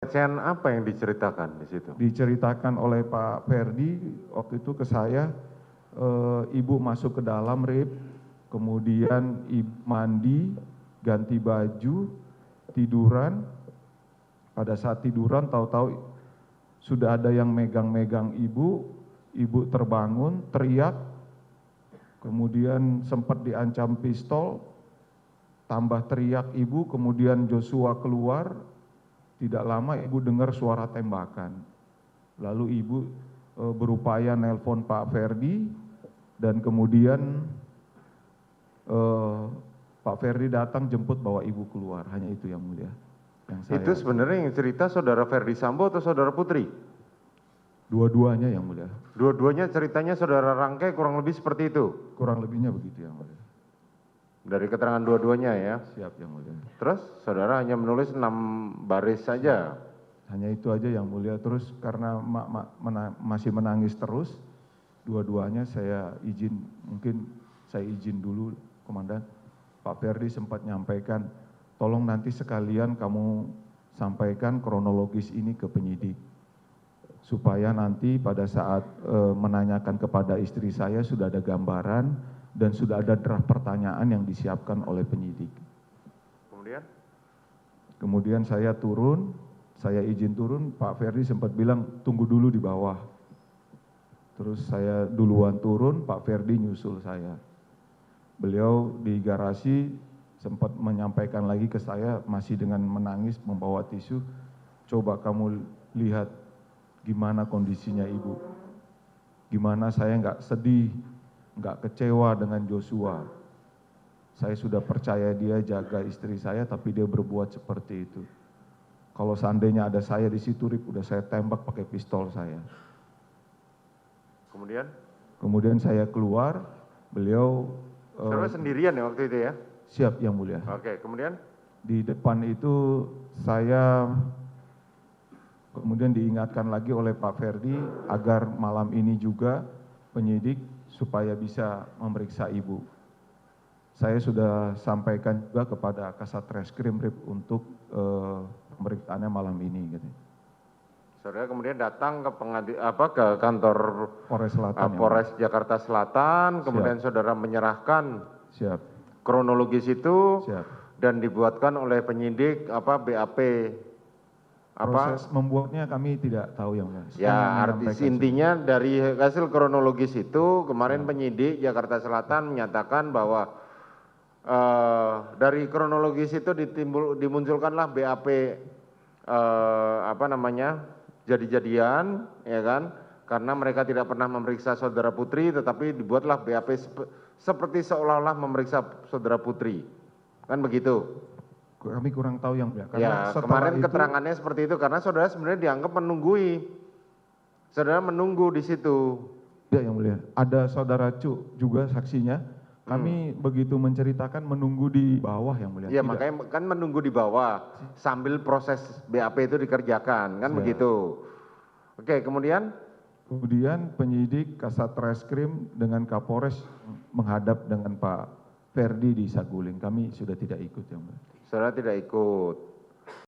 pelecehan apa yang diceritakan di situ? Diceritakan oleh Pak Ferdi waktu itu ke saya, ibu masuk ke dalam Rip, kemudian ibu mandi, ganti baju, tiduran. Pada saat tiduran tahu-tahu sudah ada yang megang-megang ibu, ibu terbangun, teriak, kemudian sempat diancam pistol, tambah teriak ibu, kemudian Joshua keluar, tidak lama ibu dengar suara tembakan. Lalu ibu berupaya nelpon Pak Ferdi, dan kemudian Pak Ferdi datang jemput bawa ibu keluar, hanya itu yang mulia. Itu sebenarnya yang cerita saudara Ferdi Sambo atau saudara Putri? Dua-duanya yang mulia. Dua-duanya ceritanya saudara rangkai kurang lebih seperti itu? Kurang lebihnya begitu yang mulia. Dari keterangan dua-duanya ya? Siap yang mulia. Terus saudara hanya menulis 6 baris saja? Hanya itu aja yang mulia. Terus karena masih menangis terus, dua-duanya saya izin, mungkin saya izin dulu Komandan. Pak Ferdi sempat nyampaikan, tolong nanti sekalian kamu sampaikan kronologis ini ke penyidik, supaya nanti pada saat menanyakan kepada istri saya sudah ada gambaran dan sudah ada draft pertanyaan yang disiapkan oleh penyidik. Kemudian saya turun, saya izin turun, Pak Ferdi sempat bilang tunggu dulu di bawah. Terus saya duluan turun, Pak Ferdi nyusul saya. Beliau di garasi sempat menyampaikan lagi ke saya masih dengan menangis membawa tisu, coba kamu lihat gimana kondisinya ibu. Gimana saya nggak sedih, nggak kecewa dengan Joshua. Saya sudah percaya dia jaga istri saya, tapi dia berbuat seperti itu. Kalau seandainya ada saya di situ, Rip, udah saya tembak pakai pistol saya. Kemudian saya keluar, beliau... Saudara sendirian ya waktu itu ya? Siap yang mulia. Oke, kemudian? Di depan itu saya kemudian diingatkan lagi oleh Pak Ferdi agar malam ini juga penyidik supaya bisa memeriksa ibu. Saya sudah sampaikan juga kepada Kasat Reskrim Rip untuk pemeriksaannya malam ini. Gitu. Saudara kemudian datang ke ke kantor Polres Selatan, Polres Jakarta Selatan, kemudian siap. saudara menyerahkan siap. kronologis itu, siap. dan dibuatkan oleh penyidik BAP. Proses membuatnya kami tidak tahu yang mulia. Ya, artis intinya dari hasil kronologis itu kemarin penyidik Jakarta Selatan menyatakan bahwa dari kronologis itu dimunculkanlah BAP jadi-jadian, ya kan? Karena mereka tidak pernah memeriksa saudara Putri, tetapi dibuatlah BAP seperti seolah-olah memeriksa saudara Putri, kan begitu? Kami kurang tahu yang mulia. Ya, kemarin keterangannya seperti itu karena saudara sebenarnya dianggap menunggui. Saudara menunggu di situ. Ya yang mulia. Ada saudara Cu juga saksinya. Kami begitu menceritakan menunggu di bawah yang mulia. Iya, makanya kan menunggu di bawah sambil proses BAP itu dikerjakan, kan begitu. Oke, kemudian? Kemudian penyidik Kasat Reskrim dengan Kapolres menghadap dengan Pak Ferdi di Saguling. Kami sudah tidak ikut yang mulia. Saudara tidak ikut.